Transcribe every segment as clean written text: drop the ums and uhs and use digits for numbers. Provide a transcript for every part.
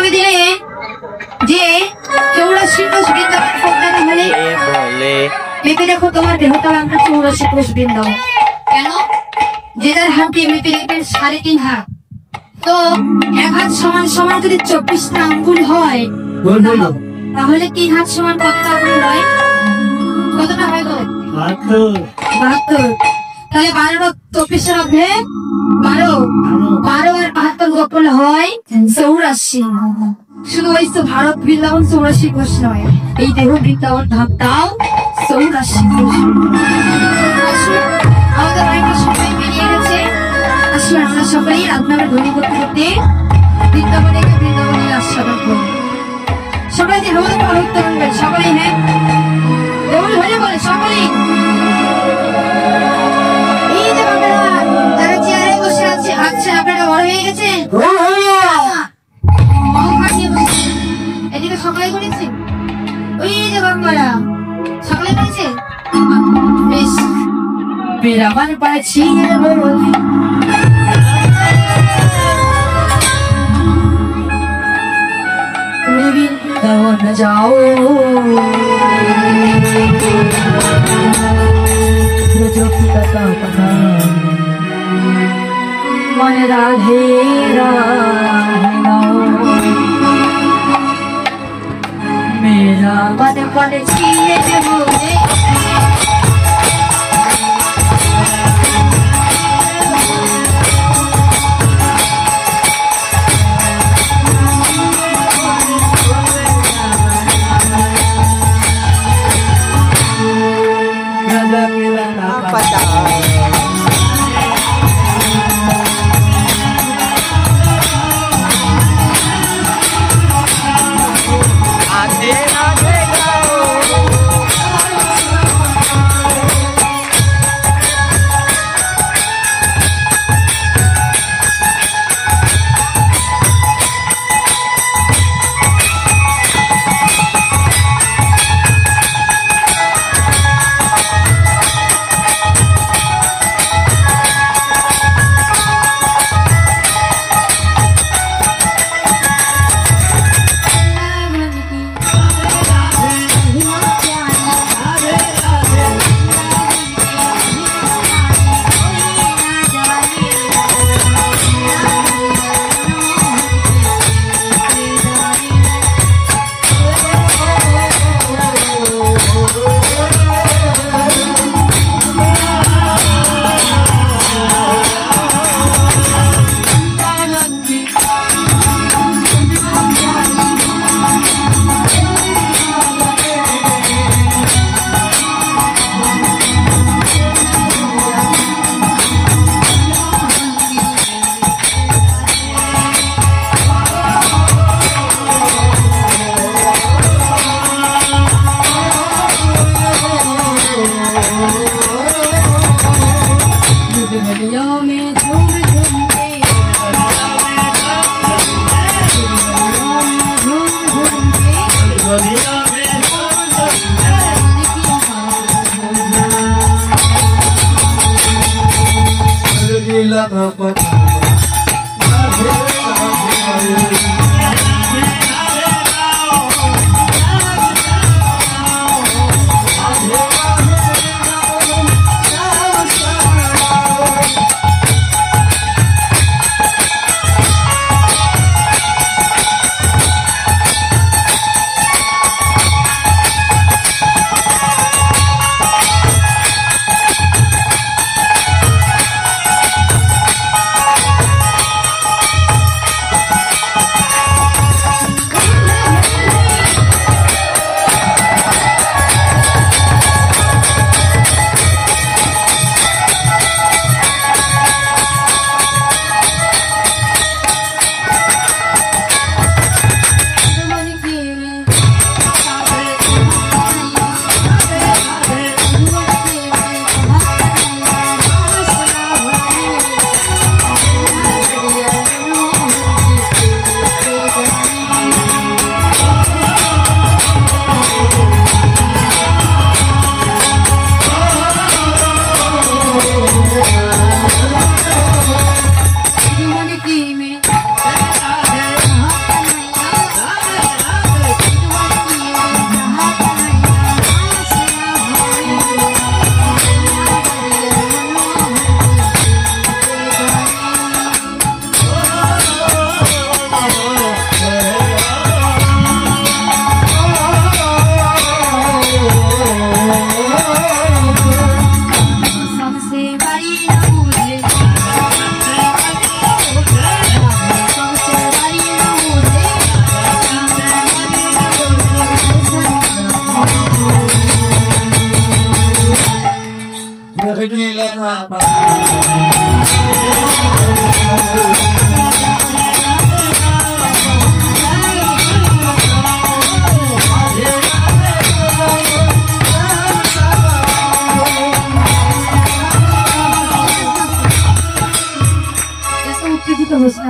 বলে দিলে যে 84 কোষ বৃন্দাবন সন্তান হলে মেপে দেখো তোমার দেহতলাঙ্ক 84 কোষ বৃন্দাবন। কেন? যে যার হাতে মেপে দেখবেন 3.5 হাত, তো 1 হাত সমান সমান যদি 24টা আঙ্গুল হয় তাহলে 3 হাত সমান কতটা আঙ্গুল হয়? কতটা হয় গো? 72। তাহলে 12 24 এর অর্ধে 12 আর 72 হয় 84। শুধু ওই তো ভারত বৃন্দাবন 84 কোষ নয়, এই দেহ বৃন্দাবন ধামটাও 84 কোষ। আমাদের অনেকটা সময় পেরিয়ে গেছে, আসলে আমরা সকলেই আপনাদের ধ্বনি করতে করতে বৃন্দাবনের আস্বাদন করি। সবাই যে আমাদের পালন করবেন সকলেই, হ্যাঁ বলে সকলেই। এই যে বাবারা যারা চেয়ারে বসে আছে, আচ্ছা আপনারা বড় হয়ে গেছে, এদিকে সকালে করেছে, ওই যে বাবারা সকালে করেছে, বেশ বেরাবার পাচ্ছি যাও মনে রাধে মেরা মনে মনে ছিয়ে দেবো राधे राधे गाओ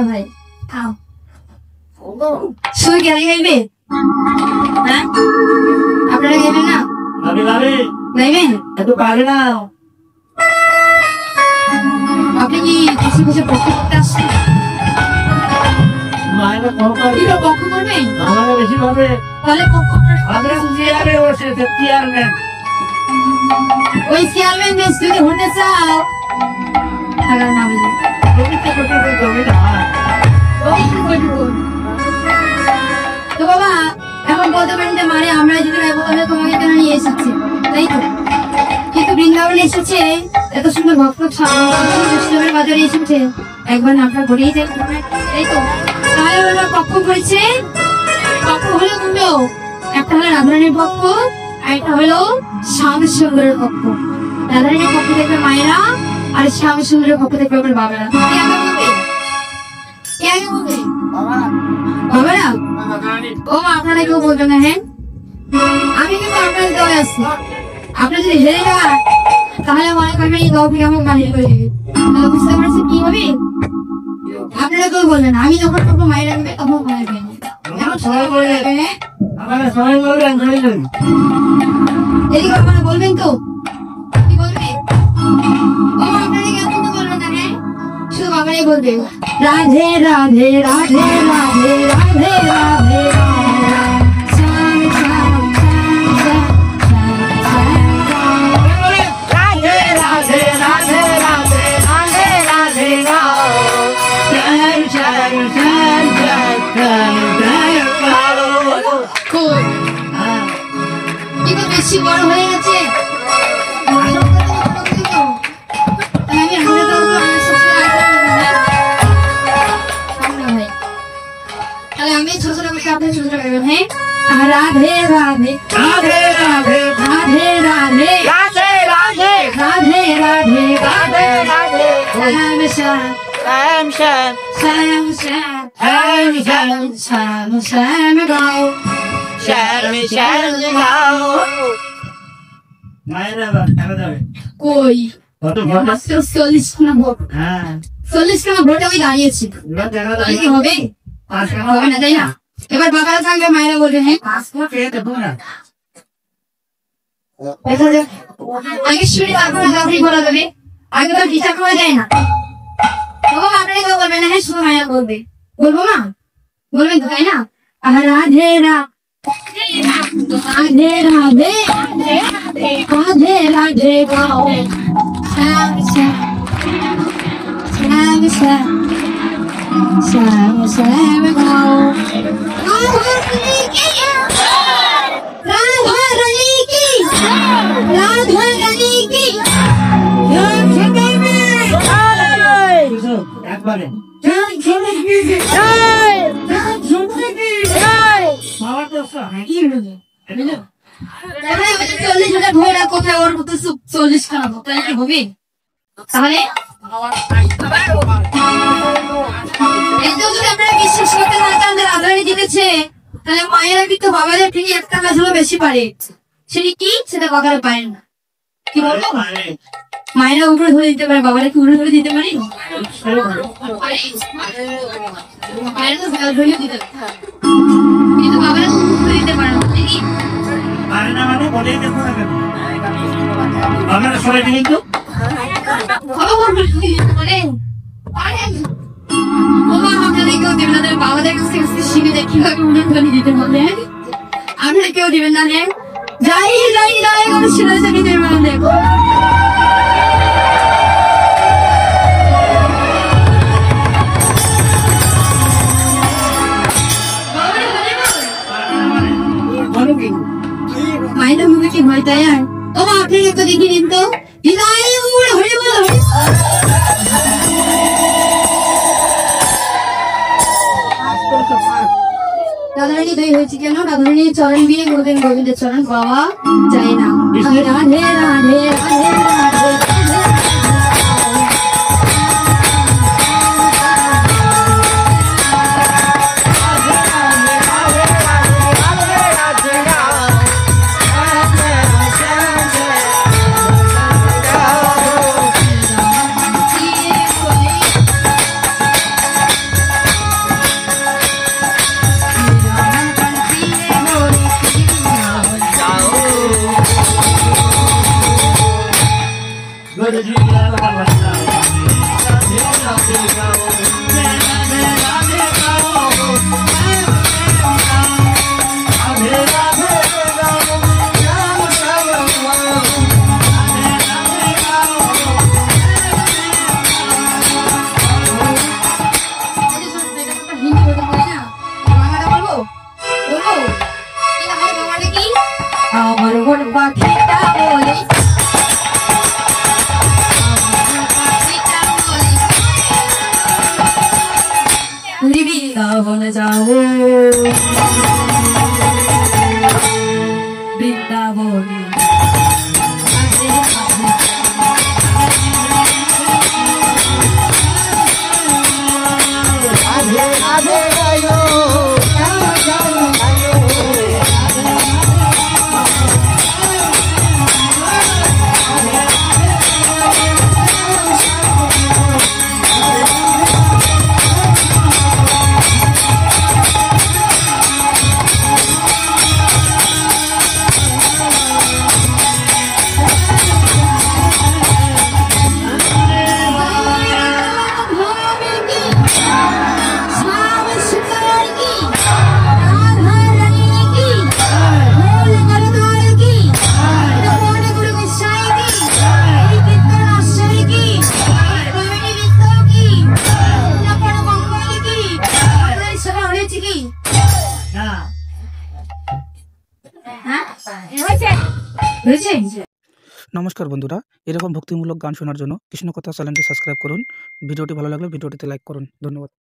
ভাই খাও শুয়ে গেলে গাইবে হ্যাঁ আপনারা গাইবেন না গাইবেন এত পারে না আপনি কি কিছু কিছু পক্ষ করতে আসছেন মায়েরা পক্ষ করবেন আমার বেশি ভাবে তাহলে পক্ষ আমরা চেয়ারে বসেছে চেয়ারম্যান ওই চেয়ারম্যান বেশ যদি হতে চাও টাকার নামে তো বাবা এখন বলতে পারেন যে মানে আমরা যদি তাহলে তোমাকে কেন নিয়ে এসেছি তাই তো কিন্তু বৃন্দাবনে এসেছে এত সুন্দর ভক্ত বৈষ্ণবের বাজারে এসেছে একবার নামটা ঘুরিয়ে যাই তাই তো তাহলে ওরা পক্ষ করেছে পক্ষ হলো দুটো একটা হলো রাধারানীর পক্ষ আর একটা হলো শ্যাম সুন্দরের পক্ষ রাধারানীর পক্ষ দেখবে মায়েরা আর শ্যাম সুন্দরের পক্ষ দেখবে আমার বাবারা কে আগে বলবে বাবারা ও আপনারা কেউ বলবে না হ্যাঁ আমি কিন্তু আপনাদের দলে আসছি আপনার যদি হেরে যাওয়া তাহলে মনে করবেন এই দল থেকে আমাকে বাহির করে দেবে তাহলে বুঝতে পারছেন কি হবে আপনারা কেউ বলবেন আমি যখন করবো মায়ের রাখবে তখন মায়ের এদিকে আপনারা বলবেন তো কি বলবে ও আপনারা কেউ কিন্তু বলবেন না হ্যাঁ শুধু বাবারাই বলবে রাধে রাধে রাধে রাধে রাধে রাধে বেশি বড় হয়ে গেছে আমি ছোটরা করতে আপনি ছোটরা করবেন হ্যাঁ রাধে রাধে রাধে রাধে রাধে রাধে রাধে রাধে রাধে রাধে রাধে রাধে শ্যাম শ্যাম শ্যাম শ্যাম শ্যাম শ্যাম শ্যাম শ্যাম গাও শ্যাম শ্যাম গাও মায়েরা খেলা যাবে কই কত ভোট 40 খানা ভোট হ্যাঁ 40 খানা ভোট আমি দাঁড়িয়েছি কি হবে হবে না তাই না এবার বাবারা থাকবে মায়েরা বলবে হ্যাঁ দেখা যাক আগে শুনে তারপর হাজারি বলা যাবে আগে তো বিচার করা যায় না বাবা আপনারা কেউ বলবে না হ্যাঁ শুধু মায়েরা বলবে বলবো না বলবেন তো তাই না রাধে রাধে রাধে রাধে রাধে গাও শ্যাম শ্যাম শ্যাম শ্যাম শ্যাম গাও রাধারানী কি রাধারানী কি একবারে কোথায় ওর মতো 40 খানা তাই কি হবে তাহলে আপনারা বিশ্বাস করতে না চান যে রাধারানী জিতেছে তাহলে মায়েরা কিন্তু বাবাদের থেকে একটা কাজ হলো বেশি পারে সেটা কি সেটা বাবারা পারে না কি বলবো মায়েরা উপরে ধরে দিতে পারে বাবারা কি উপরে ধরে দিতে পারে মায়েরা তো ধরে দিতে পারে কিন্তু বাবারা ধরে দিতে পারে না মানে বলেই দেখো না কেন আপনারা সবাই কিন্তু বাবাদের কাছ থেকে শিখে যায় কিভাবে উড়নধ্বনি দিতে হবে আপনারা কেউ দিবেন না যাই যাই যাই করে শিখে দিতে দেখো মায়ের মুখে কি ভয় তাই আর ও আপনি একটু দেখি নিন তো রাধারানী দই হয়েছে কেন রাধারানী চরণ দিয়ে বলবেন গোবিন্দের চরণ বাবা চাই না রাধে রাধে রাধে রাধে আমার মন পাখিটা বলে বৃন্দাবন যাবো বৃন্দাবন নমস্কার বন্ধুরা, এরকম ভক্তিমূলক গান শোনার জন্য কৃষ্ণকথা চ্যানেলটি সাবস্ক্রাইব করুন। ভিডিওটি ভালো লাগলে ভিডিওটিতে লাইক করুন। ধন্যবাদ।